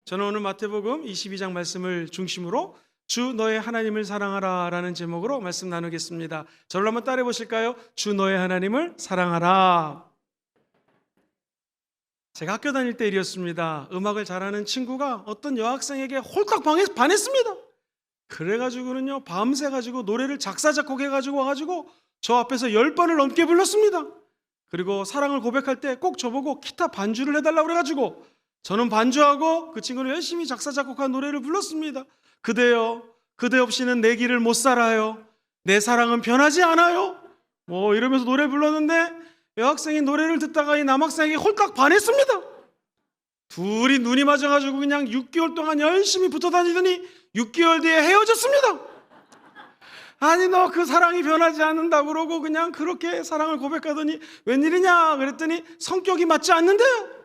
저는 오늘 마태복음 22장 말씀을 중심으로 주 너의 하나님을 사랑하라 라는 제목으로 말씀 나누겠습니다. 저를 한번 따라해 보실까요? 주 너의 하나님을 사랑하라. 제가 학교 다닐 때 일이었습니다. 음악을 잘하는 친구가 어떤 여학생에게 홀딱 반했습니다. 그래가지고는요, 밤새 가지고 노래를 작사 작곡해가지고 와가지고 저 앞에서 10번을 넘게 불렀습니다. 그리고 사랑을 고백할 때 꼭 저보고 기타 반주를 해달라고 그래가지고 저는 반주하고 그 친구는 열심히 작사 작곡한 노래를 불렀습니다. 그대여, 그대 없이는 내 길을 못 살아요. 내 사랑은 변하지 않아요. 뭐 이러면서 노래 불렀는데 여학생이 노래를 듣다가 이 남학생에게 홀딱 반했습니다. 둘이 눈이 맞아가지고 그냥 6개월 동안 열심히 붙어 다니더니 6개월 뒤에 헤어졌습니다. 아니 너 그 사랑이 변하지 않는다고 그러고 그냥 그렇게 사랑을 고백하더니 웬일이냐 그랬더니 성격이 맞지 않는데요.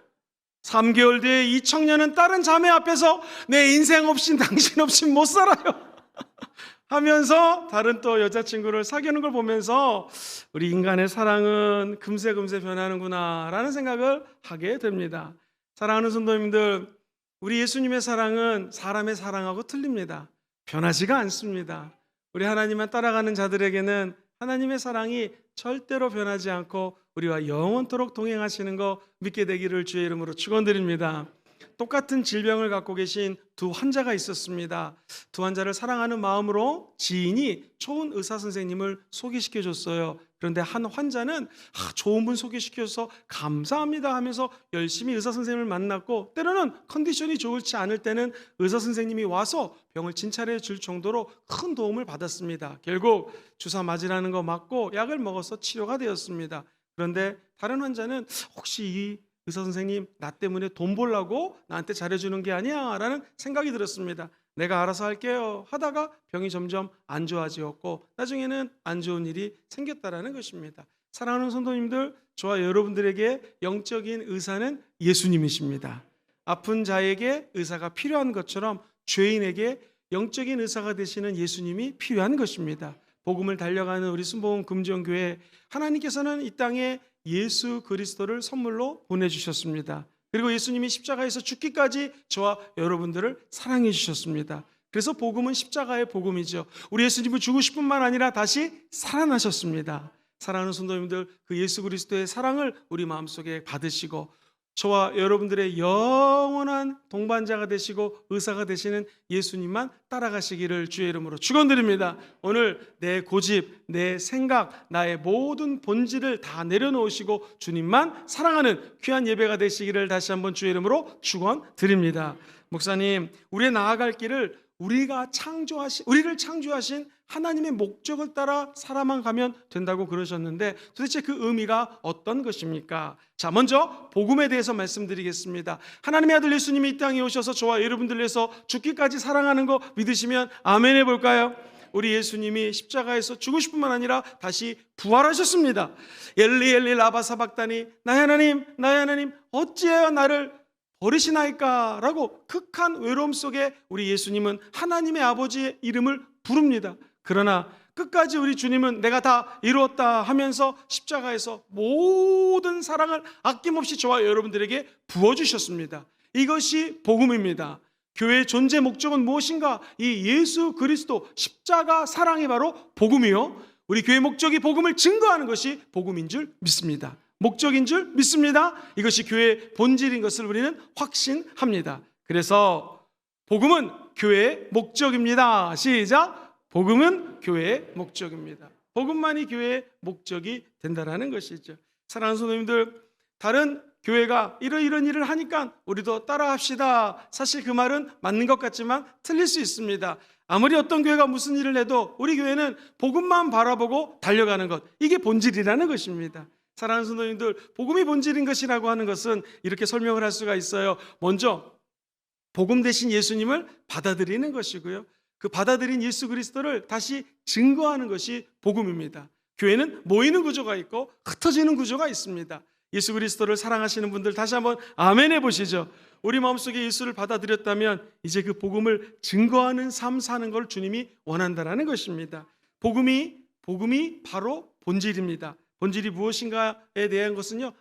3개월 뒤에 이 청년은 다른 자매 앞에서 내 인생 없인 당신 없인 못 살아요 하면서 다른 또 여자친구를 사귀는 걸 보면서 우리 인간의 사랑은 금세 변하는구나 라는 생각을 하게 됩니다. 사랑하는 성도님들, 우리 예수님의 사랑은 사람의 사랑하고 틀립니다. 변하지가 않습니다. 우리 하나님만 따라가는 자들에게는 하나님의 사랑이 절대로 변하지 않고 우리와 영원토록 동행하시는 거 믿게 되기를 주의 이름으로 축원드립니다. 똑같은 질병을 갖고 계신 두 환자가 있었습니다. 두 환자를 사랑하는 마음으로 지인이 좋은 의사 선생님을 소개시켜 줬어요. 그런데 한 환자는 좋은 분 소개시켜서 감사합니다 하면서 열심히 의사 선생님을 만났고, 때로는 컨디션이 좋지 않을 때는 의사 선생님이 와서 병을 진찰해 줄 정도로 큰 도움을 받았습니다. 결국 주사 맞으라는 거 맞고 약을 먹어서 치료가 되었습니다. 그런데 다른 환자는 혹시 이 의사 선생님 나 때문에 돈 벌라고 나한테 잘해주는 게 아니야 라는 생각이 들었습니다. 내가 알아서 할게요 하다가 병이 점점 안 좋아지었고 나중에는 안 좋은 일이 생겼다라는 것입니다. 사랑하는 성도님들, 저와 여러분들에게 영적인 의사는 예수님이십니다. 아픈 자에게 의사가 필요한 것처럼 죄인에게 영적인 의사가 되시는 예수님이 필요한 것입니다. 복음을 달려가는 우리 순복음 금정교회, 하나님께서는 이 땅에 예수 그리스도를 선물로 보내주셨습니다. 그리고 예수님이 십자가에서 죽기까지 저와 여러분들을 사랑해 주셨습니다. 그래서 복음은 십자가의 복음이죠. 우리 예수님은 죽으실 뿐만 아니라 다시 살아나셨습니다. 사랑하는 성도님들, 그 예수 그리스도의 사랑을 우리 마음속에 받으시고 저와 여러분들의 영원한 동반자가 되시고 의사가 되시는 예수님만 따라가시기를 주의 이름으로 축원드립니다. 오늘 내 고집, 내 생각, 나의 모든 본질을 다 내려놓으시고 주님만 사랑하는 귀한 예배가 되시기를 다시 한번 주의 이름으로 축원드립니다. 목사님, 우리의 나아갈 길을 우리를 창조하신 하나님의 목적을 따라 살아만 가면 된다고 그러셨는데 도대체 그 의미가 어떤 것입니까? 자, 먼저 복음에 대해서 말씀드리겠습니다. 하나님의 아들 예수님이 이 땅에 오셔서 저와 여러분들 위해서 죽기까지 사랑하는 거 믿으시면 아멘 해볼까요? 우리 예수님이 십자가에서 죽으실 뿐만 아니라 다시 부활하셨습니다. 엘리 엘리 라바 사박다니, 나의 하나님 어찌하여 나를 버리시나이까 라고 극한 외로움 속에 우리 예수님은 하나님의 아버지의 이름을 부릅니다. 그러나 끝까지 우리 주님은 내가 다 이루었다 하면서 십자가에서 모든 사랑을 아낌없이 저와 여러분들에게 부어주셨습니다. 이것이 복음입니다. 교회의 존재 목적은 무엇인가? 이 예수 그리스도 십자가 사랑이 바로 복음이요, 우리 교회 목적이 복음을 증거하는 것이 복음인 줄 믿습니다. 목적인 줄 믿습니다. 이것이 교회의 본질인 것을 우리는 확신합니다. 그래서 복음은 교회의 목적입니다. 시작! 복음은 교회의 목적입니다. 복음만이 교회의 목적이 된다는 것이죠. 사랑하는 성도님들, 다른 교회가 이런 일을 하니까 우리도 따라합시다. 사실 그 말은 맞는 것 같지만 틀릴 수 있습니다. 아무리 어떤 교회가 무슨 일을 해도 우리 교회는 복음만 바라보고 달려가는 것, 이게 본질이라는 것입니다. 사랑하는 성도님들, 복음이 본질인 것이라고 하는 것은 이렇게 설명을 할 수가 있어요. 먼저 복음 대신 예수님을 받아들이는 것이고요, 그 받아들인 예수 그리스도를 다시 증거하는 것이 복음입니다. 교회는 모이는 구조가 있고 흩어지는 구조가 있습니다. 예수 그리스도를 사랑하시는 분들 다시 한번 아멘 해보시죠. 우리 마음속에 예수를 받아들였다면 이제 그 복음을 증거하는 삶 사는 걸 주님이 원한다는 것입니다. 복음이 바로 본질입니다. 본질이 무엇인가에 대한 것은요,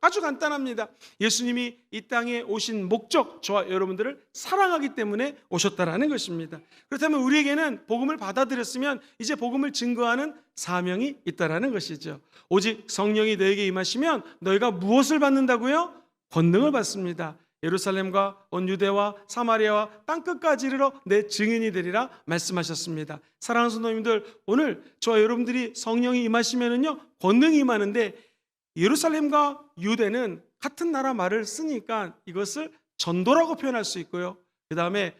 아주 간단합니다. 예수님이 이 땅에 오신 목적, 저와 여러분들을 사랑하기 때문에 오셨다라는 것입니다. 그렇다면 우리에게는 복음을 받아들였으면 이제 복음을 증거하는 사명이 있다라는 것이죠. 오직 성령이 너에게 임하시면 너희가 무엇을 받는다고요? 권능을 받습니다. 예루살렘과 온 유대와 사마리아와 땅끝까지 이르러 내 증인이 되리라 말씀하셨습니다. 사랑하는 성도님들, 오늘 저와 여러분들이 성령이 임하시면은요, 권능이 임하는데, 예루살렘과 유대는 같은 나라 말을 쓰니까 이것을 전도라고 표현할 수 있고요, 그 다음에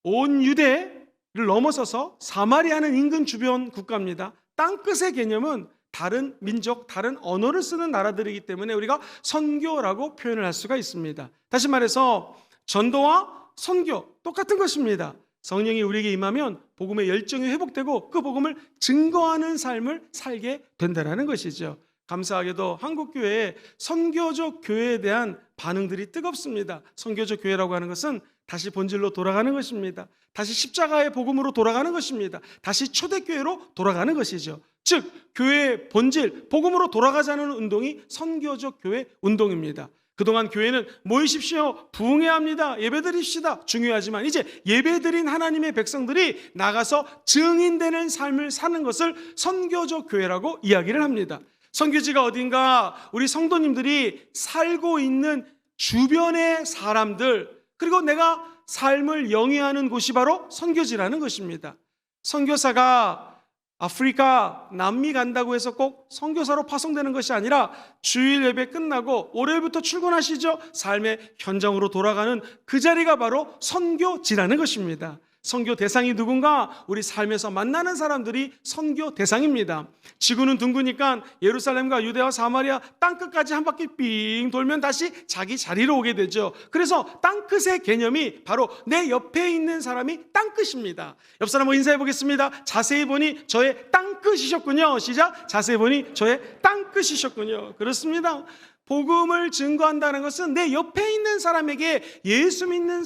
온 유대를 넘어서서 사마리아는 인근 주변 국가입니다. 땅끝의 개념은 다른 민족, 다른 언어를 쓰는 나라들이기 때문에 우리가 선교라고 표현을 할 수가 있습니다. 다시 말해서 전도와 선교 똑같은 것입니다. 성령이 우리에게 임하면 복음의 열정이 회복되고 그 복음을 증거하는 삶을 살게 된다는 것이죠. 감사하게도 한국교회의 선교적 교회에 대한 반응들이 뜨겁습니다. 선교적 교회라고 하는 것은 다시 본질로 돌아가는 것입니다. 다시 십자가의 복음으로 돌아가는 것입니다. 다시 초대교회로 돌아가는 것이죠. 즉 교회의 본질, 복음으로 돌아가자는 운동이 선교적 교회 운동입니다. 그동안 교회는 모이십시오, 부흥해야 합니다, 예배드립시다, 중요하지만 이제 예배드린 하나님의 백성들이 나가서 증인되는 삶을 사는 것을 선교적 교회라고 이야기를 합니다. 선교지가 어딘가 우리 성도님들이 살고 있는 주변의 사람들, 그리고 내가 삶을 영위하는 곳이 바로 선교지라는 것입니다. 선교사가 아프리카, 남미 간다고 해서 꼭 선교사로 파송되는 것이 아니라 주일 예배 끝나고 월요일부터 출근하시죠? 삶의 현장으로 돌아가는 그 자리가 바로 선교지라는 것입니다. 선교 대상이 누군가? 우리 삶에서 만나는 사람들이 선교 대상입니다. 지구는 둥그니까 예루살렘과 유대와 사마리아 땅끝까지 한 바퀴 삥 돌면 다시 자기 자리로 오게 되죠. 그래서 땅끝의 개념이 바로 내 옆에 있는 사람이 땅끝입니다. 옆 사람하고 인사해 보겠습니다. 자세히 보니 저의 땅끝이셨군요. 시작. 자세히 보니 저의 땅끝이셨군요. 그렇습니다. 복음을 증거한다는 것은 내 옆에 있는 사람에게 예수 믿는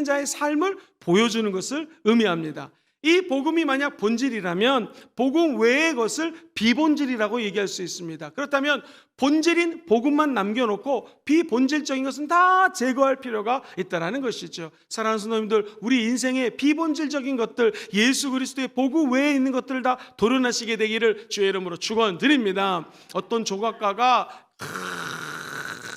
자의 삶을 보여주는 것을 의미합니다. 이 복음이 만약 본질이라면 복음 외의 것을 비본질이라고 얘기할 수 있습니다. 그렇다면 본질인 복음만 남겨놓고 비본질적인 것은 다 제거할 필요가 있다는 것이죠. 사랑하는 성도님들, 우리 인생의 비본질적인 것들, 예수 그리스도의 복음 외에 있는 것들을 다 도려내시게 되기를 주의 이름으로 축원드립니다. 어떤 조각가가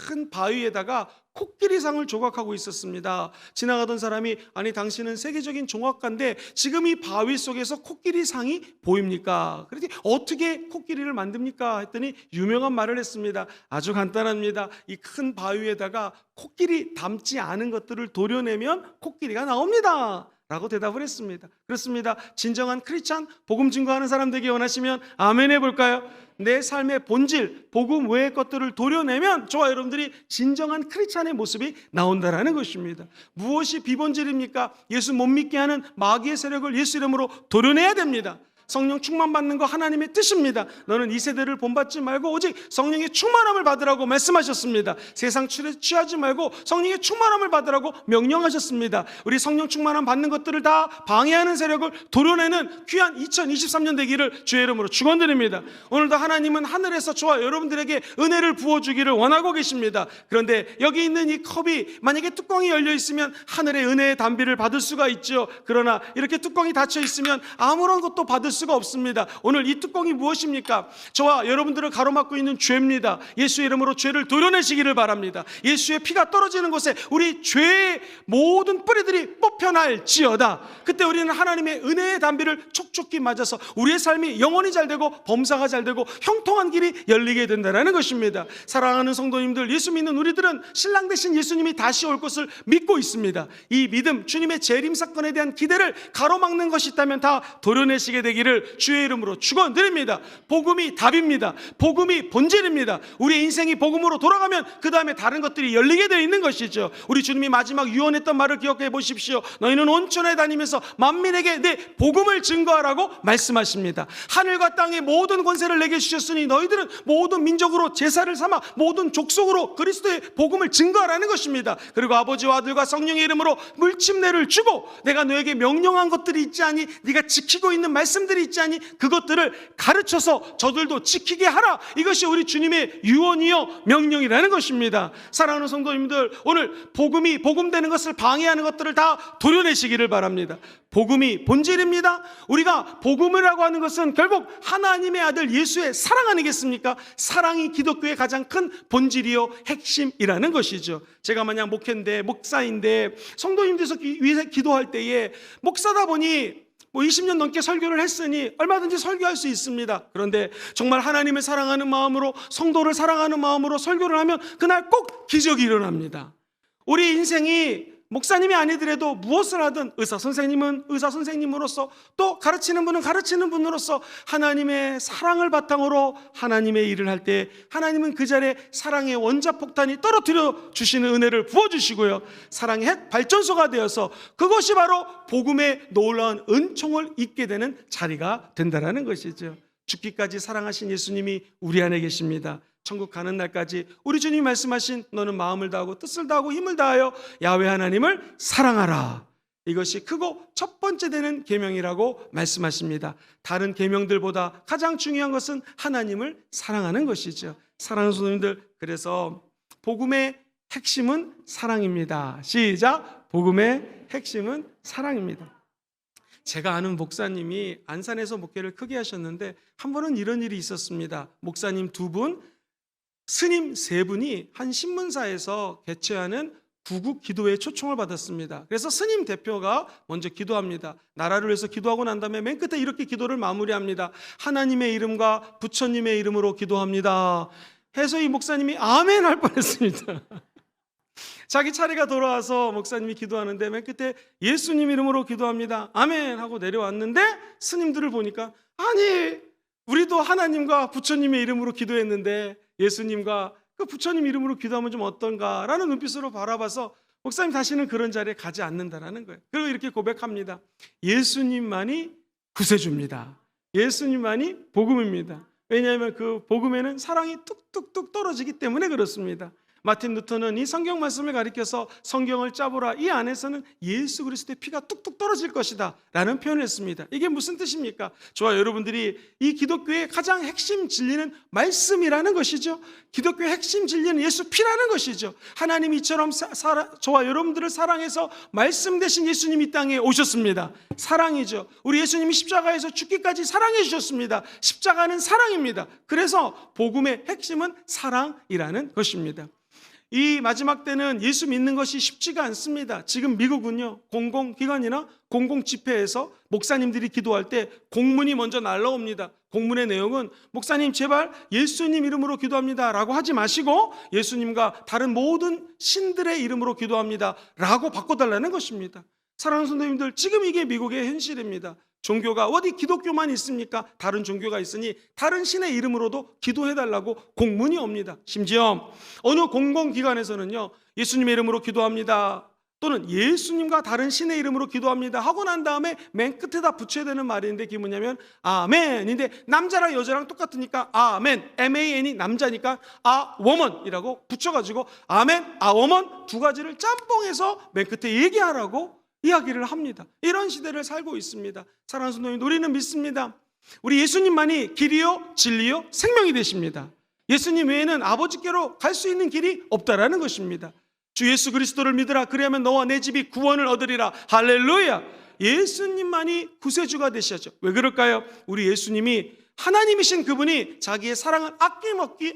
큰 바위에다가 코끼리상을 조각하고 있었습니다. 지나가던 사람이, 아니 당신은 세계적인 조각가인데 지금 이 바위 속에서 코끼리상이 보입니까? 그랬더니 어떻게 코끼리를 만듭니까? 했더니 유명한 말을 했습니다. 아주 간단합니다. 이 큰 바위에다가 코끼리 닮지 않은 것들을 도려내면 코끼리가 나옵니다 라고 대답을 했습니다. 그렇습니다. 진정한 크리스찬, 복음 증거하는 사람 되기 원하시면 아멘 해볼까요? 내 삶의 본질, 복음 외의 것들을 도려내면 저와 여러분들이 진정한 크리스찬의 모습이 나온다는 것입니다. 무엇이 비본질입니까? 예수 못 믿게 하는 마귀의 세력을 예수 이름으로 도려내야 됩니다. 성령 충만 받는 거 하나님의 뜻입니다. 너는 이 세대를 본받지 말고 오직 성령의 충만함을 받으라고 말씀하셨습니다. 세상 취하지 말고 성령의 충만함을 받으라고 명령하셨습니다. 우리 성령 충만함 받는 것들을 다 방해하는 세력을 도려내는 귀한 2023년 되기를 주의 이름으로 축원드립니다. 오늘도 하나님은 하늘에서 저와 여러분들에게 은혜를 부어주기를 원하고 계십니다. 그런데 여기 있는 이 컵이 만약에 뚜껑이 열려 있으면 하늘의 은혜의 담비를 받을 수가 있죠. 그러나 이렇게 뚜껑이 닫혀 있으면 아무런 것도 받을 수가 없습니다. 오늘 이 뚜껑이 무엇입니까? 저와 여러분들을 가로막고 있는 죄입니다. 예수의 이름으로 죄를 도려내시기를 바랍니다. 예수의 피가 떨어지는 곳에 우리 죄의 모든 뿌리들이 뽑혀날지어다. 그때 우리는 하나님의 은혜의 담비를 촉촉히 맞아서 우리의 삶이 영원히 잘되고 범사가 잘되고 형통한 길이 열리게 된다는 것입니다. 사랑하는 성도님들, 예수 믿는 우리들은 신랑 되신 예수님이 다시 올 것을 믿고 있습니다. 이 믿음, 주님의 재림 사건에 대한 기대를 가로막는 것이 있다면 다 도려내시게 되기를 주의 이름으로 축원드립니다. 복음이 답입니다. 복음이 본질입니다. 우리의 인생이 복음으로 돌아가면 그 다음에 다른 것들이 열리게 되어 있는 것이죠. 우리 주님이 마지막 유언했던 말을 기억해 보십시오. 너희는 온천에 다니면서 만민에게 내 복음을 증거하라고 말씀하십니다. 하늘과 땅의 모든 권세를 내게 주셨으니 너희들은 모든 민족으로 제사를 삼아 모든 족속으로 그리스도의 복음을 증거하라는 것입니다. 그리고 아버지와 아들과 성령의 이름으로 물침례를 주고 내가 너에게 명령한 것들이 있지 않니 네가 지키고 있는 말씀들이 것들이 있지 않니? 그것들을 가르쳐서 저들도 지키게 하라. 이것이 우리 주님의 유언이요 명령이라는 것입니다. 사랑하는 성도님들, 오늘 복음되는 것을 방해하는 것들을 다 도려내시기를 바랍니다. 복음이 본질입니다. 우리가 복음이라고 하는 것은 결국 하나님의 아들 예수의 사랑 아니겠습니까? 사랑이 기독교의 가장 큰 본질이요 핵심이라는 것이죠. 제가 만약 목사인데 성도님들께서 위해서 기도할 때에 목사다 보니 20년 넘게 설교를 했으니 얼마든지 설교할 수 있습니다. 그런데 정말 하나님을 사랑하는 마음으로, 성도를 사랑하는 마음으로 설교를 하면 그날 꼭 기적이 일어납니다. 우리 인생이 목사님이 아니더라도 무엇을 하든 의사 선생님은 의사 선생님으로서, 또 가르치는 분은 가르치는 분으로서 하나님의 사랑을 바탕으로 하나님의 일을 할 때 하나님은 그 자리에 사랑의 원자폭탄이 떨어뜨려 주시는 은혜를 부어주시고요, 사랑의 핵 발전소가 되어서 그것이 바로 복음의 놀라운 은총을 입게 되는 자리가 된다는 것이죠. 죽기까지 사랑하신 예수님이 우리 안에 계십니다. 천국 가는 날까지 우리 주님이 말씀하신 너는 마음을 다하고 뜻을 다하고 힘을 다하여 야훼 하나님을 사랑하라. 이것이 크고 첫 번째 되는 계명이라고 말씀하십니다. 다른 계명들보다 가장 중요한 것은 하나님을 사랑하는 것이죠. 사랑하는 성도님들, 그래서 복음의 핵심은 사랑입니다. 시작. 복음의 핵심은 사랑입니다. 제가 아는 목사님이 안산에서 목회를 크게 하셨는데 한 번은 이런 일이 있었습니다. 목사님 2분, 스님 3분이 한 신문사에서 개최하는 구국 기도회에 초청을 받았습니다. 그래서 스님 대표가 먼저 기도합니다. 나라를 위해서 기도하고 난 다음에 맨 끝에 이렇게 기도를 마무리합니다. 하나님의 이름과 부처님의 이름으로 기도합니다 해서 이 목사님이 아멘 할 뻔했습니다. 자기 차례가 돌아와서 목사님이 기도하는데 맨 끝에 예수님 이름으로 기도합니다 아멘 하고 내려왔는데 스님들을 보니까, 아니 우리도 하나님과 부처님의 이름으로 기도했는데 예수님과 그 부처님 이름으로 기도하면 좀 어떤가라는 눈빛으로 바라봐서 목사님 다시는 그런 자리에 가지 않는다라는 거예요. 그리고 이렇게 고백합니다. 예수님만이 구세주입니다. 예수님만이 복음입니다. 왜냐하면 그 복음에는 사랑이 뚝뚝뚝 떨어지기 때문에 그렇습니다. 마틴 루터는 이 성경 말씀을 가리켜서 성경을 짜보라, 이 안에서는 예수 그리스도의 피가 뚝뚝 떨어질 것이다 라는 표현을 했습니다. 이게 무슨 뜻입니까? 저와 여러분들이 이 기독교의 가장 핵심 진리는 말씀이라는 것이죠. 기독교의 핵심 진리는 예수 피라는 것이죠. 하나님이 이처럼 저와 여러분들을 사랑해서 말씀 되신 예수님이 이 땅에 오셨습니다. 사랑이죠. 우리 예수님이 십자가에서 죽기까지 사랑해 주셨습니다. 십자가는 사랑입니다. 그래서 복음의 핵심은 사랑이라는 것입니다. 이 마지막 때는 예수 믿는 것이 쉽지가 않습니다. 지금 미국은요, 공공기관이나 공공집회에서 목사님들이 기도할 때 공문이 먼저 날라옵니다. 공문의 내용은 목사님 제발 예수님 이름으로 기도합니다 라고 하지 마시고 예수님과 다른 모든 신들의 이름으로 기도합니다 라고 바꿔달라는 것입니다. 사랑하는 성도님들, 지금 이게 미국의 현실입니다. 종교가 어디 기독교만 있습니까? 다른 종교가 있으니 다른 신의 이름으로도 기도해달라고 공문이 옵니다. 심지어 어느 공공기관에서는요, 예수님의 이름으로 기도합니다 또는 예수님과 다른 신의 이름으로 기도합니다 하고 난 다음에 맨 끝에다 붙여야 되는 말인데 그게 뭐냐면 아멘인데, 남자랑 여자랑 똑같으니까 아멘, M-A-N이 남자니까 아워먼이라고 붙여가지고 아멘, 아워먼 두 가지를 짬뽕해서 맨 끝에 얘기하라고 이야기를 합니다. 이런 시대를 살고 있습니다. 사랑하는 성도님, 우리는 믿습니다. 우리 예수님만이 길이요 진리요 생명이 되십니다. 예수님 외에는 아버지께로 갈 수 있는 길이 없다라는 것입니다. 주 예수 그리스도를 믿으라, 그리하면 너와 내 집이 구원을 얻으리라. 할렐루야. 예수님만이 구세주가 되시죠. 왜 그럴까요? 우리 예수님이 하나님이신 그분이 자기의 사랑을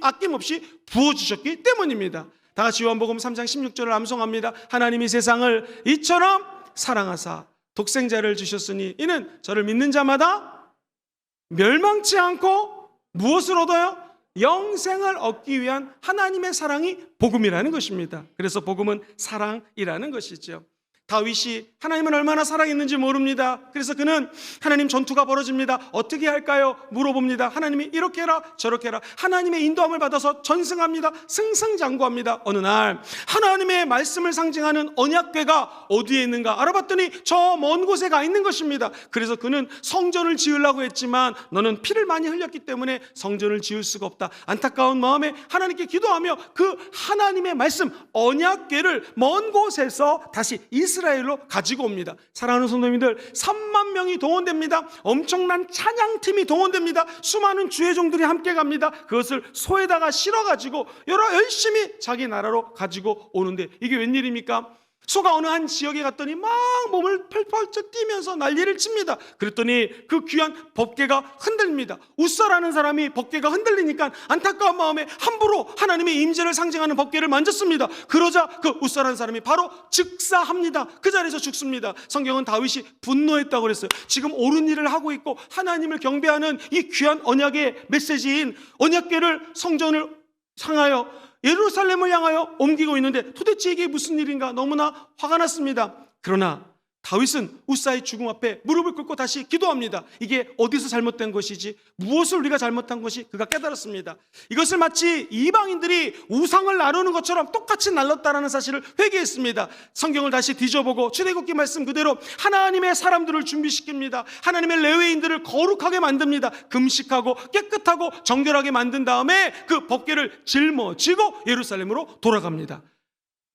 아낌없이 부어주셨기 때문입니다. 다 같이 요한복음 3장 16절을 암송합니다. 하나님이 세상을 이처럼 사랑하사 독생자를 주셨으니 이는 저를 믿는 자마다 멸망치 않고 무엇을 얻어요? 영생을 얻기 위한 하나님의 사랑이 복음이라는 것입니다. 그래서 복음은 사랑이라는 것이죠. 다윗이 하나님을 얼마나 사랑했는지 모릅니다. 그래서 그는 하나님 전투가 벌어집니다. 어떻게 할까요? 물어봅니다. 하나님이 이렇게 해라 저렇게 해라. 하나님의 인도함을 받아서 전승합니다. 승승장구합니다. 어느 날 하나님의 말씀을 상징하는 언약궤가 어디에 있는가 알아봤더니 저 먼 곳에 가 있는 것입니다. 그래서 그는 성전을 지으려고 했지만 너는 피를 많이 흘렸기 때문에 성전을 지을 수가 없다. 안타까운 마음에 하나님께 기도하며 그 하나님의 말씀 언약궤를 먼 곳에서 다시 이스라엘로 가지고 옵니다. 사랑하는 성도님들, 3만 명이 동원됩니다. 엄청난 찬양팀이 동원됩니다. 수많은 주의 종들이 함께 갑니다. 그것을 소에다가 실어가지고 열심히 자기 나라로 가지고 오는데, 이게 웬일입니까? 소가 어느 한 지역에 갔더니 막 몸을 펄펄 뛰면서 난리를 칩니다. 그랬더니 그 귀한 법궤가 흔들립니다. 웃사라는 사람이 법궤가 흔들리니까 안타까운 마음에 함부로 하나님의 임재를 상징하는 법궤를 만졌습니다. 그러자 그 웃사라는 사람이 바로 즉사합니다. 그 자리에서 죽습니다. 성경은 다윗이 분노했다고 그랬어요. 지금 옳은 일을 하고 있고 하나님을 경배하는 이 귀한 언약의 메시지인 언약궤를, 성전을 향하여, 예루살렘을 향하여 옮기고 있는데 도대체 이게 무슨 일인가 너무나 화가 났습니다. 그러나 다윗은 우사의 죽음 앞에 무릎을 꿇고 다시 기도합니다. 이게 어디서 잘못된 것이지, 무엇을 우리가 잘못한 것이, 그가 깨달았습니다. 이것을 마치 이방인들이 우상을 나누는 것처럼 똑같이 날렸다라는 사실을 회개했습니다. 성경을 다시 뒤져보고 출애굽기 말씀 그대로 하나님의 사람들을 준비시킵니다. 하나님의 레위인들을 거룩하게 만듭니다. 금식하고 깨끗하고 정결하게 만든 다음에 그 법궤를 짊어지고 예루살렘으로 돌아갑니다.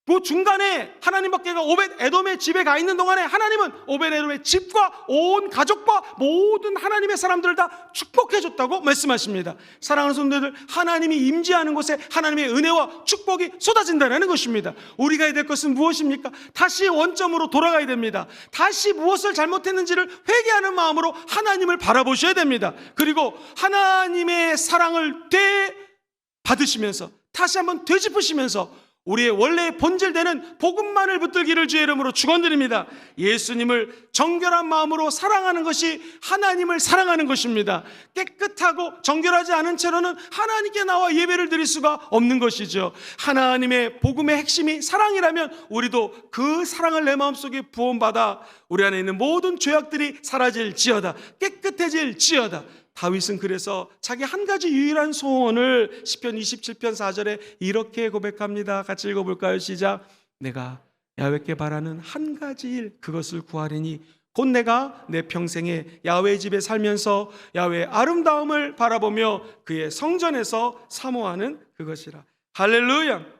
그 중간에 하나님 법궤가 오벳 에돔의 집에 가 있는 동안에 하나님은 오벳 에돔의 집과 온 가족과 모든 하나님의 사람들을 다 축복해 줬다고 말씀하십니다. 사랑하는 성도들, 하나님이 임재하는 곳에 하나님의 은혜와 축복이 쏟아진다는 것입니다. 우리가 해야 될 것은 무엇입니까? 다시 원점으로 돌아가야 됩니다. 다시 무엇을 잘못했는지를 회개하는 마음으로 하나님을 바라보셔야 됩니다. 그리고 하나님의 사랑을 되받으시면서 다시 한번 되짚으시면서 우리의 원래의 본질되는 복음만을 붙들기를 주의 이름으로 축원드립니다. 예수님을 정결한 마음으로 사랑하는 것이 하나님을 사랑하는 것입니다. 깨끗하고 정결하지 않은 채로는 하나님께 나와 예배를 드릴 수가 없는 것이죠. 하나님의 복음의 핵심이 사랑이라면 우리도 그 사랑을 내 마음속에 부음받아 우리 안에 있는 모든 죄악들이 사라질지어다, 깨끗해질지어다. 다윗은 그래서 자기 한 가지 유일한 소원을 시편 27편 4절에 이렇게 고백합니다. 같이 읽어볼까요? 시작. 내가 야훼께 바라는 한 가지 일, 그것을 구하리니 곧 내가 내 평생에 야훼의 집에 살면서 야훼의 아름다움을 바라보며 그의 성전에서 사모하는 그것이라. 할렐루야.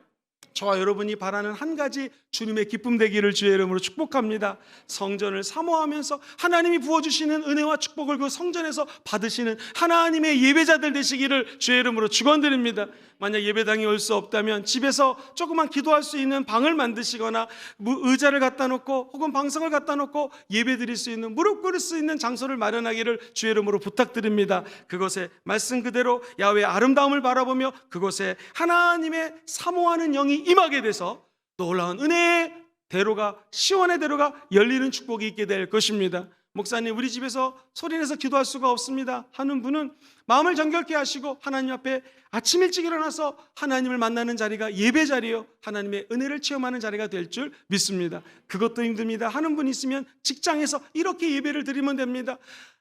저와 여러분이 바라는 한 가지 주님의 기쁨 되기를 주의 이름으로 축복합니다. 성전을 사모하면서 하나님이 부어주시는 은혜와 축복을 그 성전에서 받으시는 하나님의 예배자들 되시기를 주의 이름으로 축원드립니다. 만약 예배당이 올 수 없다면 집에서 조그만 기도할 수 있는 방을 만드시거나 의자를 갖다 놓고 혹은 방석을 갖다 놓고 예배 드릴 수 있는, 무릎 꿇을 수 있는 장소를 마련하기를 주의 이름으로 부탁드립니다. 그곳에 말씀 그대로 야훼의 아름다움을 바라보며 그곳에 하나님의 사모하는 영이 임하게 돼서 놀라운 은혜의 대로가, 시원의 대로가 열리는 축복이 있게 될 것입니다. 목사님, 우리 집에서 소리내서 기도할 수가 없습니다 하는 분은 마음을 정결케 하시고 하나님 앞에 아침 일찍 일어나서 하나님을 만나는 자리가 예배 자리요, 하나님의 은혜를 체험하는 자리가 될 줄 믿습니다. 그것도 힘듭니다 하는 분이 있으면 직장에서 이렇게 예배를 드리면 됩니다.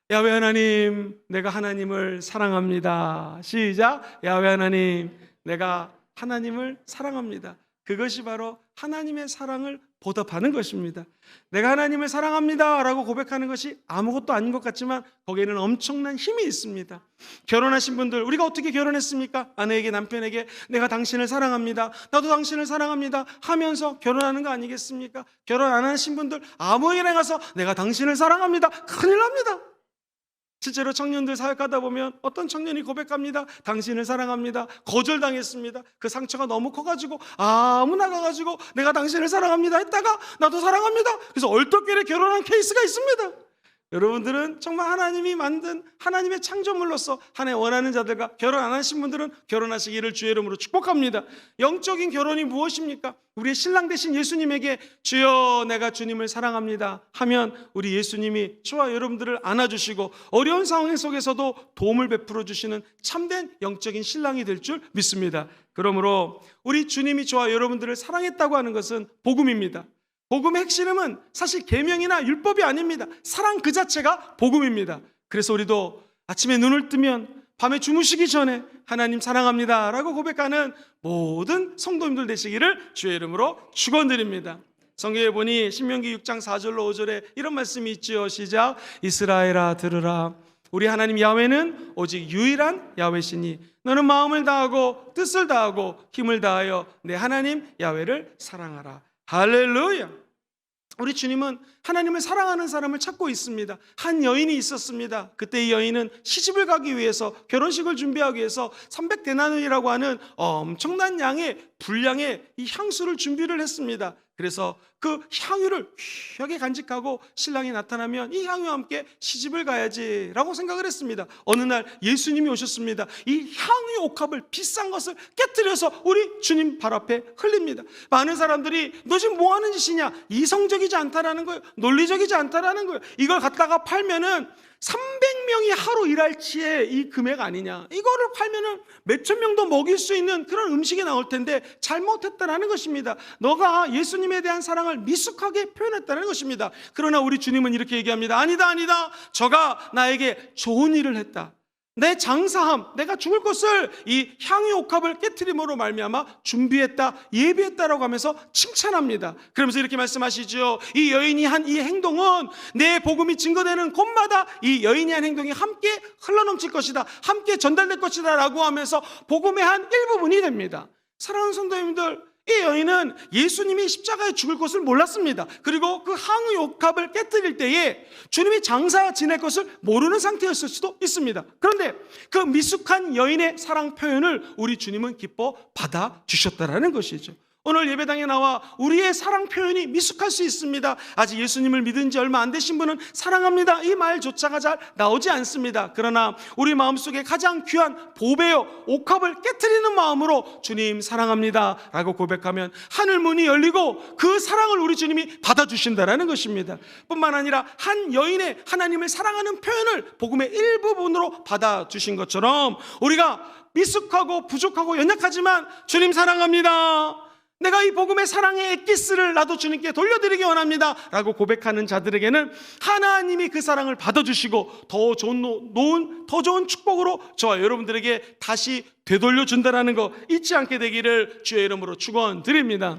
야훼 하나님, 내가 하나님을 사랑합니다. 시작. 야훼 하나님, 내가 하나님을 사랑합니다. 그것이 바로 하나님의 사랑을 보답하는 것입니다. 내가 하나님을 사랑합니다 라고 고백하는 것이 아무것도 아닌 것 같지만 거기에는 엄청난 힘이 있습니다. 결혼하신 분들, 우리가 어떻게 결혼했습니까? 아내에게, 남편에게 내가 당신을 사랑합니다, 나도 당신을 사랑합니다 하면서 결혼하는 거 아니겠습니까? 결혼 안 하신 분들 아무에게나 가서 내가 당신을 사랑합니다, 큰일 납니다. 실제로 청년들 사역하다 보면 어떤 청년이 고백합니다. 당신을 사랑합니다. 거절당했습니다. 그 상처가 너무 커가지고 아무나 가가지고 내가 당신을 사랑합니다 했다가 나도 사랑합니다. 그래서 얼떨결에 결혼한 케이스가 있습니다. 여러분들은 정말 하나님이 만든 하나님의 창조물로서 하나님 원하는 자들과 결혼 안 하신 분들은 결혼하시기를 주의 이름으로 축복합니다. 영적인 결혼이 무엇입니까? 우리의 신랑 되신 예수님에게 주여 내가 주님을 사랑합니다 하면 우리 예수님이 저와 여러분들을 안아주시고 어려운 상황 속에서도 도움을 베풀어 주시는 참된 영적인 신랑이 될 줄 믿습니다. 그러므로 우리 주님이 저와 여러분들을 사랑했다고 하는 것은 복음입니다. 복음의 핵심은 사실 계명이나 율법이 아닙니다. 사랑 그 자체가 복음입니다. 그래서 우리도 아침에 눈을 뜨면 밤에 주무시기 전에 하나님 사랑합니다 라고 고백하는 모든 성도님들 되시기를 주의 이름으로 축원드립니다. 성경에 보니 신명기 6장 4절로 5절에 이런 말씀이 있지요. 시작. 이스라엘아 들으라. 우리 하나님 야훼는 오직 유일한 야훼시니 너는 마음을 다하고 뜻을 다하고 힘을 다하여 내 하나님 야훼를 사랑하라. 할렐루야. 우리 주님은 하나님을 사랑하는 사람을 찾고 있습니다. 한 여인이 있었습니다. 그때 이 여인은 시집을 가기 위해서, 결혼식을 준비하기 위해서 300데나리온이라고 하는 엄청난 양의 분량의 이 향수를 준비를 했습니다. 그래서 그 향유를 귀하게 간직하고 신랑이 나타나면 이 향유와 함께 시집을 가야지라고 생각을 했습니다. 어느 날 예수님이 오셨습니다. 이 향유 옥합을, 비싼 것을 깨뜨려서 우리 주님 발 앞에 흘립니다. 많은 사람들이 너 지금 뭐 하는 짓이냐? 이성적이지 않다라는 거예요. 논리적이지 않다라는 거예요. 이걸 갖다가 팔면은 300명이 하루 일할 치에 이 금액 아니냐? 이거를 팔면은 몇천 명도 먹일 수 있는 그런 음식이 나올 텐데 잘못했다라는 것입니다. 너가 예수님에 대한 사랑을 미숙하게 표현했다는 것입니다. 그러나 우리 주님은 이렇게 얘기합니다. 아니다. 저가 나에게 좋은 일을 했다. 내 장사함, 내가 죽을 것을 이 향유 옥합을 깨트림으로 말미암아 준비했다, 예비했다라고 하면서 칭찬합니다. 그러면서 이렇게 말씀하시죠. 이 여인이 한 이 행동은 내 복음이 증거되는 곳마다 이 여인이 한 행동이 함께 흘러넘칠 것이다, 함께 전달될 것이다 라고 하면서 복음의 한 일부분이 됩니다. 사랑하는 성도님들, 이 여인은 예수님이 십자가에 죽을 것을 몰랐습니다. 그리고 그 향유 옥합을 깨뜨릴 때에 주님이 장사 지낼 것을 모르는 상태였을 수도 있습니다. 그런데 그 미숙한 여인의 사랑 표현을 우리 주님은 기뻐 받아주셨다라는 것이죠. 오늘 예배당에 나와 우리의 사랑 표현이 미숙할 수 있습니다. 아직 예수님을 믿은 지 얼마 안 되신 분은 사랑합니다, 이 말조차가 잘 나오지 않습니다. 그러나 우리 마음속에 가장 귀한 보배요 옥합을 깨트리는 마음으로 주님 사랑합니다 라고 고백하면 하늘 문이 열리고 그 사랑을 우리 주님이 받아주신다라는 것입니다. 뿐만 아니라 한 여인의 하나님을 사랑하는 표현을 복음의 일부분으로 받아주신 것처럼 우리가 미숙하고 부족하고 연약하지만 주님 사랑합니다, 내가 이 복음의 사랑의 엑기스를 나도 주님께 돌려드리기 원합니다 라고 고백하는 자들에게는 하나님이 그 사랑을 받아주시고 더 좋은 축복으로 저와 여러분들에게 다시 되돌려준다는 거 잊지 않게 되기를 주의 이름으로 축원드립니다.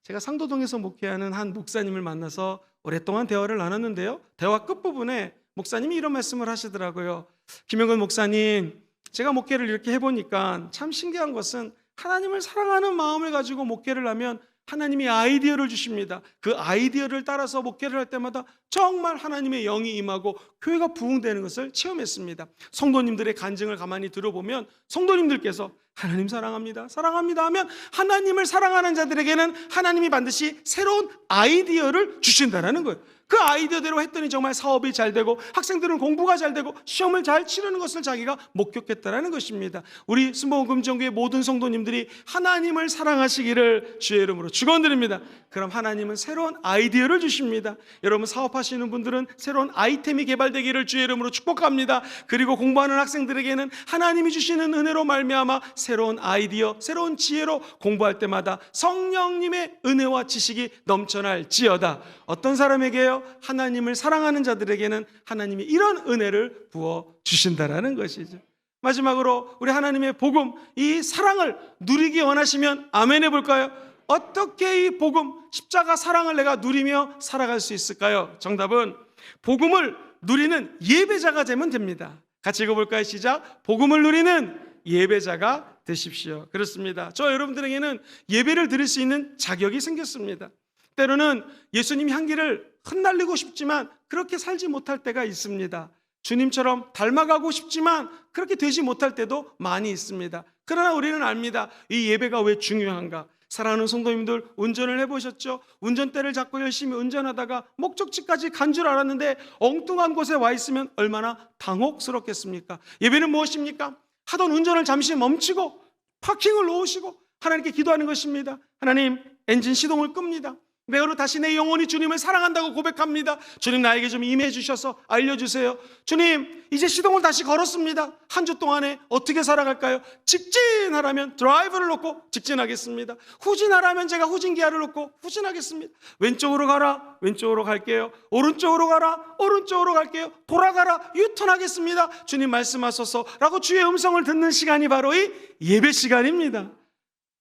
제가 상도동에서 목회하는 한 목사님을 만나서 오랫동안 대화를 나눴는데요, 대화 끝부분에 목사님이 이런 말씀을 하시더라고요. 김영근 목사님, 제가 목회를 이렇게 해보니까 참 신기한 것은 하나님을 사랑하는 마음을 가지고 목회를 하면 하나님이 아이디어를 주십니다. 그 아이디어를 따라서 목회를 할 때마다 정말 하나님의 영이 임하고 교회가 부흥되는 것을 체험했습니다. 성도님들의 간증을 가만히 들어보면 성도님들께서 하나님 사랑합니다, 사랑합니다 하면 하나님을 사랑하는 자들에게는 하나님이 반드시 새로운 아이디어를 주신다는 거예요. 그 아이디어대로 했더니 정말 사업이 잘 되고 학생들은 공부가 잘 되고 시험을 잘 치르는 것을 자기가 목격했다는 것입니다. 우리 순복음금정교회 모든 성도님들이 하나님을 사랑하시기를 주의 이름으로 축원드립니다. 그럼 하나님은 새로운 아이디어를 주십니다. 여러분 사업하시는 분들은 새로운 아이템이 개발되기를 주의 이름으로 축복합니다. 그리고 공부하는 학생들에게는 하나님이 주시는 은혜로 말미암아 새로운 아이디어, 새로운 지혜로 공부할 때마다 성령님의 은혜와 지식이 넘쳐날지어다. 어떤 사람에게요? 하나님을 사랑하는 자들에게는 하나님이 이런 은혜를 부어 주신다라는 것이죠. 마지막으로 우리 하나님의 복음, 이 사랑을 누리기 원하시면 아멘 해볼까요? 어떻게 이 복음, 십자가 사랑을 내가 누리며 살아갈 수 있을까요? 정답은 복음을 누리는 예배자가 되면 됩니다. 같이 읽어볼까요? 시작. 복음을 누리는 예배자가 되십시오. 그렇습니다. 저 여러분들에게는 예배를 드릴 수 있는 자격이 생겼습니다. 때로는 예수님 향기를 흩날리고 싶지만 그렇게 살지 못할 때가 있습니다. 주님처럼 닮아가고 싶지만 그렇게 되지 못할 때도 많이 있습니다. 그러나 우리는 압니다. 이 예배가 왜 중요한가? 사랑하는 성도님들, 운전을 해보셨죠? 운전대를 잡고 열심히 운전하다가 목적지까지 간 줄 알았는데 엉뚱한 곳에 와 있으면 얼마나 당혹스럽겠습니까? 예배는 무엇입니까? 하던 운전을 잠시 멈추고 파킹을 놓으시고 하나님께 기도하는 것입니다. 하나님, 엔진 시동을 끕니다. 매우로 다시 내 영혼이 주님을 사랑한다고 고백합니다. 주님, 나에게 좀 임해 주셔서 알려주세요. 주님, 이제 시동을 다시 걸었습니다. 한 주 동안에 어떻게 살아갈까요? 직진하라면 드라이브를 놓고 직진하겠습니다. 후진하라면 제가 후진기어를 놓고 후진하겠습니다. 왼쪽으로 가라, 왼쪽으로 갈게요. 오른쪽으로 가라, 오른쪽으로 갈게요. 돌아가라, 유턴하겠습니다. 주님 말씀하소서 라고 주의 음성을 듣는 시간이 바로 이 예배 시간입니다.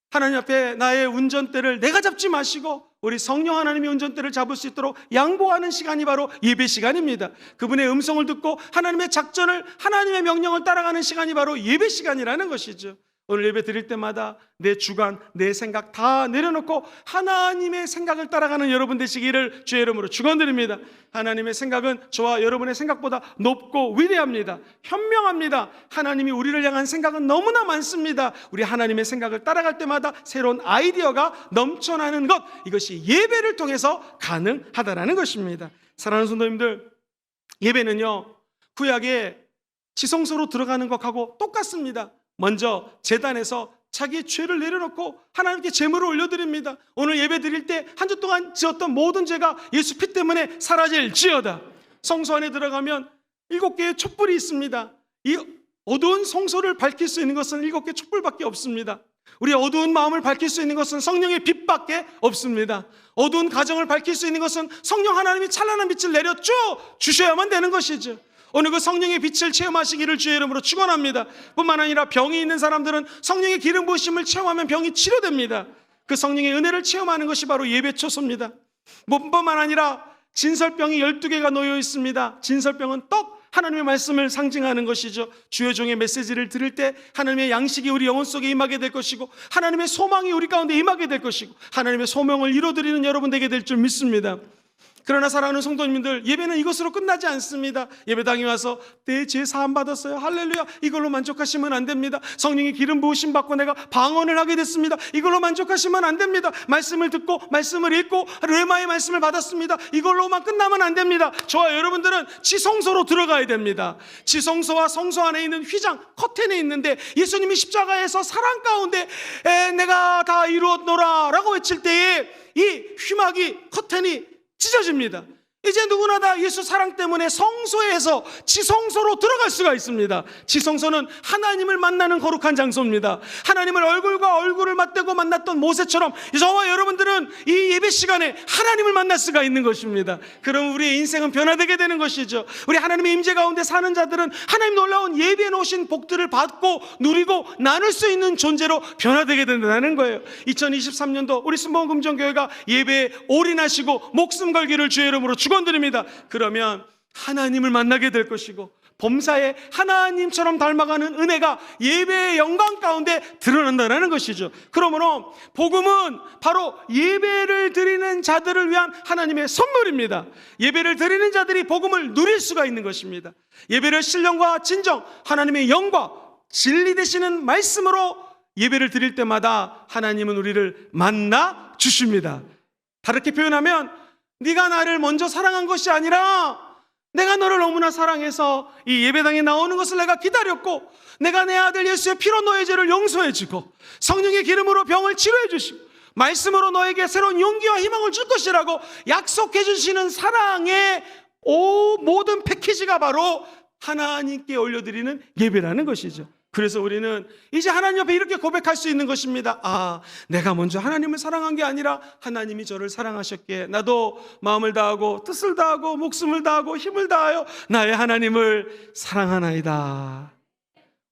하나님 앞에 나의 운전대를 내가 잡지 마시고 우리 성령 하나님이 운전대를 잡을 수 있도록 양보하는 시간이 바로 예배 시간입니다. 그분의 음성을 듣고 하나님의 작전을, 하나님의 명령을 따라가는 시간이 바로 예배 시간이라는 것이죠. 오늘 예배 드릴 때마다 내 주관, 내 생각 다 내려놓고 하나님의 생각을 따라가는 여러분 되시기를 주의 이름으로 축원드립니다. 하나님의 생각은 저와 여러분의 생각보다 높고 위대합니다. 현명합니다. 하나님이 우리를 향한 생각은 너무나 많습니다. 우리 하나님의 생각을 따라갈 때마다 새로운 아이디어가 넘쳐나는 것, 이것이 예배를 통해서 가능하다라는 것입니다. 사랑하는 성도님들, 예배는요 구약의 지성소로 들어가는 것하고 똑같습니다. 먼저 제단에서 자기의 죄를 내려놓고 하나님께 제물을 올려드립니다. 오늘 예배 드릴 때 한 주 동안 지었던 모든 죄가 예수 피 때문에 사라질지어다. 성소 안에 들어가면 7개의 촛불이 있습니다. 이 어두운 성소를 밝힐 수 있는 것은 7개의 촛불밖에 없습니다. 우리 어두운 마음을 밝힐 수 있는 것은 성령의 빛밖에 없습니다. 어두운 가정을 밝힐 수 있는 것은 성령 하나님이 찬란한 빛을 내려 주셔야만 되는 것이죠. 오늘 그 성령의 빛을 체험하시기를 주의 이름으로 축원합니다. 뿐만 아니라 병이 있는 사람들은 성령의 기름 부으심을 체험하면 병이 치료됩니다. 그 성령의 은혜를 체험하는 것이 바로 예배 초소입니다. 뿐만 아니라 진설병이 12개가 놓여 있습니다. 진설병은 떡, 하나님의 말씀을 상징하는 것이죠. 주의 종의 메시지를 들을 때 하나님의 양식이 우리 영혼 속에 임하게 될 것이고, 하나님의 소망이 우리 가운데 임하게 될 것이고, 하나님의 소명을 이루어드리는 여러분 되게 될 줄 믿습니다. 그러나 사랑하는 성도님들, 예배는 이것으로 끝나지 않습니다. 예배당에 와서 내 죄 사함 받았어요, 할렐루야, 이걸로 만족하시면 안 됩니다. 성령의 기름 부으심 받고 내가 방언을 하게 됐습니다, 이걸로 만족하시면 안 됩니다. 말씀을 듣고 말씀을 읽고 르마의 말씀을 받았습니다, 이걸로만 끝나면 안 됩니다. 저와 여러분들은 지성소로 들어가야 됩니다. 지성소와 성소 안에 있는 휘장, 커튼에 있는데 예수님이 십자가에서 사랑 가운데 내가 다 이루었노라 라고 외칠 때에 이 휘막이, 커튼이 찢어집니다. 이제 누구나 다 예수 사랑 때문에 성소에서 지성소로 들어갈 수가 있습니다. 지성소는 하나님을 만나는 거룩한 장소입니다. 하나님을 얼굴과 얼굴을 맞대고 만났던 모세처럼 저와 여러분들은 이 예배 시간에 하나님을 만날 수가 있는 것입니다. 그럼 우리의 인생은 변화되게 되는 것이죠. 우리 하나님의 임재 가운데 사는 자들은 하나님 놀라운 예배에 놓으신 복들을 받고 누리고 나눌 수 있는 존재로 변화되게 된다는 거예요. 2023년도 우리 순복음금정교회가 예배에 올인하시고 목숨 걸기를 주의 이름으로 축원드립니다. 그러면 하나님을 만나게 될 것이고, 범사에 하나님처럼 닮아가는 은혜가 예배의 영광 가운데 드러난다는 것이죠. 그러므로 복음은 바로 예배를 드리는 자들을 위한 하나님의 선물입니다. 예배를 드리는 자들이 복음을 누릴 수가 있는 것입니다. 예배를 신령과 진정, 하나님의 영과 진리 되시는 말씀으로 예배를 드릴 때마다 하나님은 우리를 만나 주십니다. 다르게 표현하면, 네가 나를 먼저 사랑한 것이 아니라 내가 너를 너무나 사랑해서 이 예배당에 나오는 것을 내가 기다렸고, 내가 내 아들 예수의 피로 너의 죄를 용서해 주고, 성령의 기름으로 병을 치료해 주시고, 말씀으로 너에게 새로운 용기와 희망을 줄 것이라고 약속해 주시는 사랑의 모든 패키지가 바로 하나님께 올려드리는 예배라는 것이죠. 그래서 우리는 이제 하나님 앞에 이렇게 고백할 수 있는 것입니다. 아, 내가 먼저 하나님을 사랑한 게 아니라 하나님이 저를 사랑하셨기에 나도 마음을 다하고 뜻을 다하고 목숨을 다하고 힘을 다하여 나의 하나님을 사랑하나이다.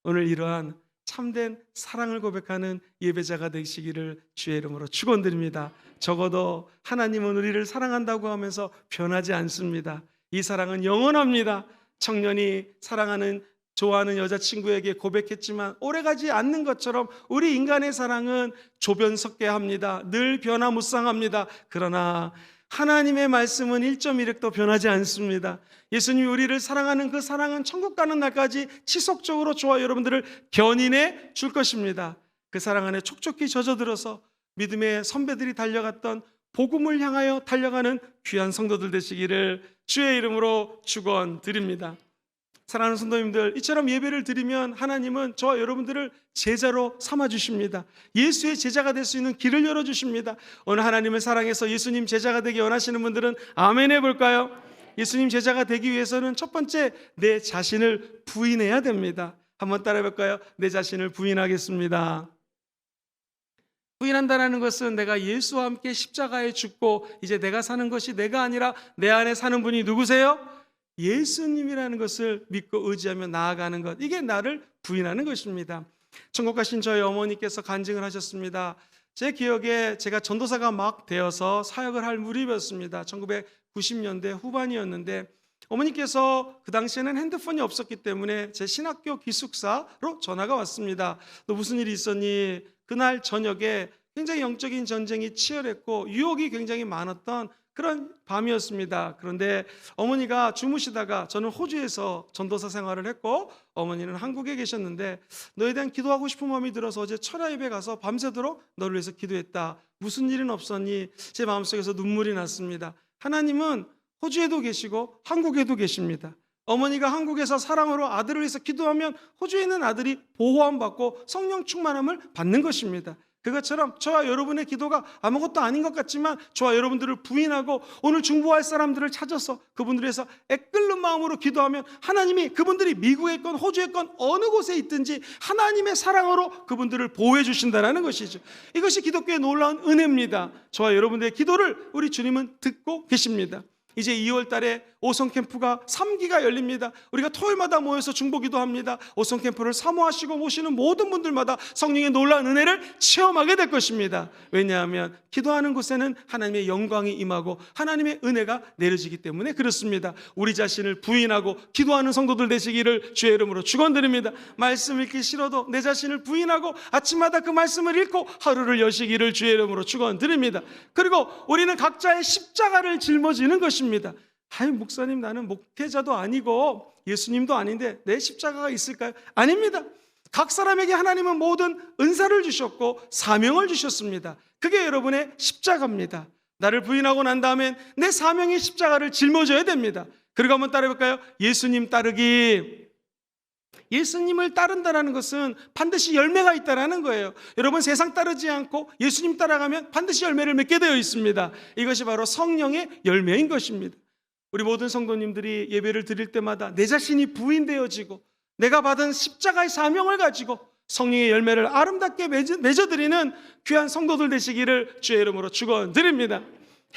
오늘 이러한 참된 사랑을 고백하는 예배자가 되시기를 주의 이름으로 축원드립니다. 적어도 하나님은 우리를 사랑한다고 하면서 변하지 않습니다. 이 사랑은 영원합니다. 청년이 사랑하는, 좋아하는 여자친구에게 고백했지만 오래가지 않는 것처럼 우리 인간의 사랑은 조변석게 합니다. 늘 변화무쌍합니다. 그러나 하나님의 말씀은 1.1획도 변하지 않습니다. 예수님이 우리를 사랑하는 그 사랑은 천국 가는 날까지 지속적으로 저와 여러분들을 견인해 줄 것입니다. 그 사랑 안에 촉촉히 젖어들어서 믿음의 선배들이 달려갔던 복음을 향하여 달려가는 귀한 성도들 되시기를 주의 이름으로 축원드립니다. 사랑하는 성도님들, 이처럼 예배를 드리면 하나님은 저와 여러분들을 제자로 삼아주십니다. 예수의 제자가 될 수 있는 길을 열어주십니다. 오늘 하나님을 사랑해서 예수님 제자가 되기 원하시는 분들은 아멘 해볼까요? 예수님 제자가 되기 위해서는 첫 번째, 내 자신을 부인해야 됩니다. 한번 따라해 볼까요? 내 자신을 부인하겠습니다. 부인한다는 것은 내가 예수와 함께 십자가에 죽고 이제 내가 사는 것이 내가 아니라 내 안에 사는 분이 누구세요? 예수님이라는 것을 믿고 의지하며 나아가는 것, 이게 나를 부인하는 것입니다. 천국 가신 저희 어머니께서 간증을 하셨습니다. 제 기억에 제가 전도사가 막 되어서 사역을 할 무렵이었습니다. 1990년대 후반이었는데 어머니께서 그 당시에는 핸드폰이 없었기 때문에 제 신학교 기숙사로 전화가 왔습니다. 너 무슨 일이 있었니? 그날 저녁에 굉장히 영적인 전쟁이 치열했고 유혹이 굉장히 많았던 그런 밤이었습니다. 그런데 어머니가 주무시다가 저는 호주에서 전도사 생활을 했고 어머니는 한국에 계셨는데 너에 대한 기도하고 싶은 마음이 들어서 어제 철야 예배 가서 밤새도록 너를 위해서 기도했다. 무슨 일은 없었니? 제 마음속에서 눈물이 났습니다. 하나님은 호주에도 계시고 한국에도 계십니다. 어머니가 한국에서 사랑으로 아들을 위해서 기도하면 호주에 있는 아들이 보호함 받고 성령 충만함을 받는 것입니다. 그것처럼 저와 여러분의 기도가 아무것도 아닌 것 같지만 저와 여러분들을 부인하고 오늘 중보할 사람들을 찾아서 그분들을 위해서 애끓는 마음으로 기도하면 하나님이 그분들이 미국에 있건 호주에 있건 어느 곳에 있든지 하나님의 사랑으로 그분들을 보호해 주신다는 것이죠. 이것이 기독교의 놀라운 은혜입니다. 저와 여러분들의 기도를 우리 주님은 듣고 계십니다. 이제 2월 달에 오성 캠프가 3기가 열립니다. 우리가 토요일마다 모여서 중보기도 합니다. 오성 캠프를 사모하시고 모시는 모든 분들마다 성령의 놀라운 은혜를 체험하게 될 것입니다. 왜냐하면 기도하는 곳에는 하나님의 영광이 임하고 하나님의 은혜가 내려지기 때문에 그렇습니다. 우리 자신을 부인하고 기도하는 성도들 되시기를 주의 이름으로 축원드립니다. 말씀 읽기 싫어도 내 자신을 부인하고 아침마다 그 말씀을 읽고 하루를 여시기를 주의 이름으로 축원드립니다. 그리고 우리는 각자의 십자가를 짊어지는 것입니다. 아이 목사님 나는 목회자도 아니고 예수님도 아닌데 내 십자가가 있을까요? 아닙니다. 각 사람에게 하나님은 모든 은사를 주셨고 사명을 주셨습니다. 그게 여러분의 십자가입니다. 나를 부인하고 난 다음엔 내 사명의 십자가를 짊어져야 됩니다. 그리고 한번 따라해볼까요? 예수님 따르기. 예수님을 따른다는 것은 반드시 열매가 있다는 거예요. 여러분 세상 따르지 않고 예수님 따라가면 반드시 열매를 맺게 되어 있습니다. 이것이 바로 성령의 열매인 것입니다. 우리 모든 성도님들이 예배를 드릴 때마다 내 자신이 부인되어지고 내가 받은 십자가의 사명을 가지고 성령의 열매를 아름답게 맺어드리는 귀한 성도들 되시기를 주의 이름으로 축원드립니다.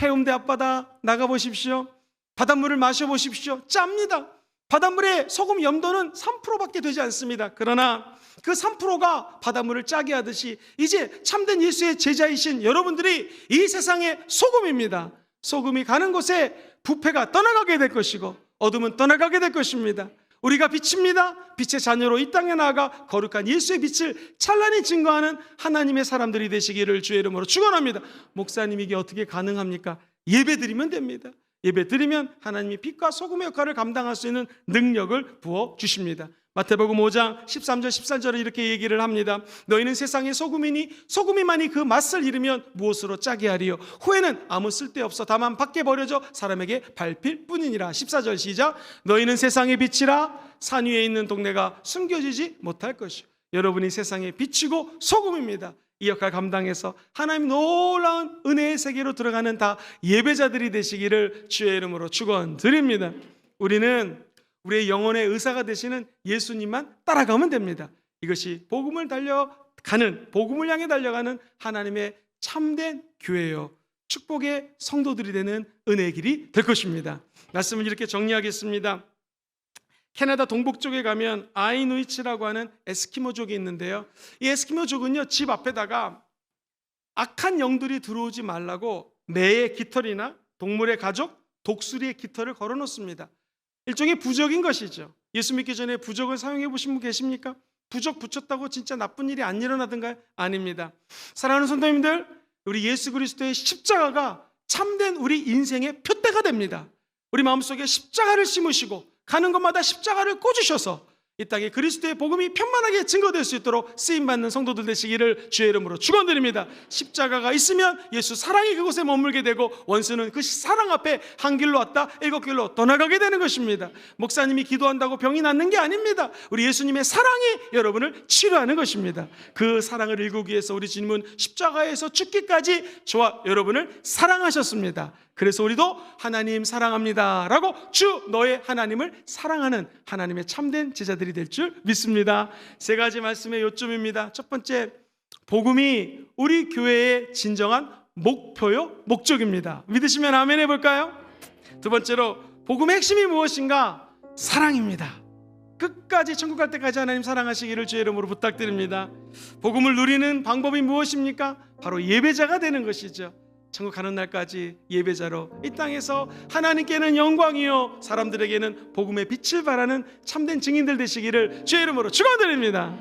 해운대 앞바다 나가보십시오. 바닷물을 마셔보십시오. 짭니다. 바닷물의 소금 염도는 3%밖에 되지 않습니다. 그러나 그 3%가 바닷물을 짜게 하듯이 이제 참된 예수의 제자이신 여러분들이 이 세상의 소금입니다. 소금이 가는 곳에 부패가 떠나가게 될 것이고 어둠은 떠나가게 될 것입니다. 우리가 빛입니다. 빛의 자녀로 이 땅에 나아가 거룩한 예수의 빛을 찬란히 증거하는 하나님의 사람들이 되시기를 주의 이름으로 축원합니다. 목사님 이게 어떻게 가능합니까? 예배 드리면 됩니다. 예배 드리면 하나님이 빛과 소금의 역할을 감당할 수 있는 능력을 부어주십니다. 마태복음 5장 13절 14절에 이렇게 얘기를 합니다. 너희는 세상의 소금이니 소금이 만이 그 맛을 잃으면 무엇으로 짜게 하리요? 후에는 아무 쓸데없어 다만 밖에 버려져 사람에게 밟힐 뿐이니라. 14절 시작. 너희는 세상의 빛이라 산 위에 있는 동네가 숨겨지지 못할 것이요. 여러분이 세상의 빛이고 소금입니다. 이 역할 감당해서 하나님 놀라운 은혜의 세계로 들어가는 다 예배자들이 되시기를 주의 이름으로 축원드립니다. 우리는 우리의 영혼의 의사가 되시는 예수님만 따라가면 됩니다. 이것이 복음을 향해 달려가는 하나님의 참된 교회요 축복의 성도들이 되는 은혜의 길이 될 것입니다. 말씀을 이렇게 정리하겠습니다. 캐나다 동북 쪽에 가면 아이누이츠라고 하는 에스키모족이 있는데요. 이 에스키모족은요 집 앞에다가 악한 영들이 들어오지 말라고 매의 깃털이나 동물의 가족, 독수리의 깃털을 걸어 놓습니다. 일종의 부적인 것이죠. 예수 믿기 전에 부적을 사용해 보신 분 계십니까? 부적 붙였다고 진짜 나쁜 일이 안 일어나던가요? 아닙니다. 사랑하는 성도님들, 우리 예수 그리스도의 십자가가 참된 우리 인생의 표대가 됩니다. 우리 마음속에 십자가를 심으시고 가는 곳마다 십자가를 꽂으셔서 이 땅에 그리스도의 복음이 편만하게 증거될 수 있도록 쓰임받는 성도들 되시기를 주의 이름으로 축원드립니다. 십자가가 있으면 예수 사랑이 그곳에 머물게 되고 원수는 그 사랑 앞에 한 길로 왔다 7길로 떠나가게 되는 것입니다. 목사님이 기도한다고 병이 낫는 게 아닙니다. 우리 예수님의 사랑이 여러분을 치료하는 것입니다. 그 사랑을 일구기 위해서 우리 주님은 십자가에서 죽기까지 저와 여러분을 사랑하셨습니다. 그래서 우리도 하나님 사랑합니다 라고 주 너의 하나님을 사랑하는 하나님의 참된 제자들이 될 줄 믿습니다. 세 가지 말씀의 요점입니다. 첫 번째, 복음이 우리 교회의 진정한 목표요 목적입니다. 믿으시면 아멘 해볼까요? 두 번째로, 복음의 핵심이 무엇인가? 사랑입니다. 끝까지 천국 갈 때까지 하나님 사랑하시기를 주의 이름으로 부탁드립니다. 복음을 누리는 방법이 무엇입니까? 바로 예배자가 되는 것이죠. 천국 가는 날까지 예배자로 이 땅에서 하나님께는 영광이요 사람들에게는 복음의 빛을 발하는 참된 증인들 되시기를 주의 이름으로 축원드립니다.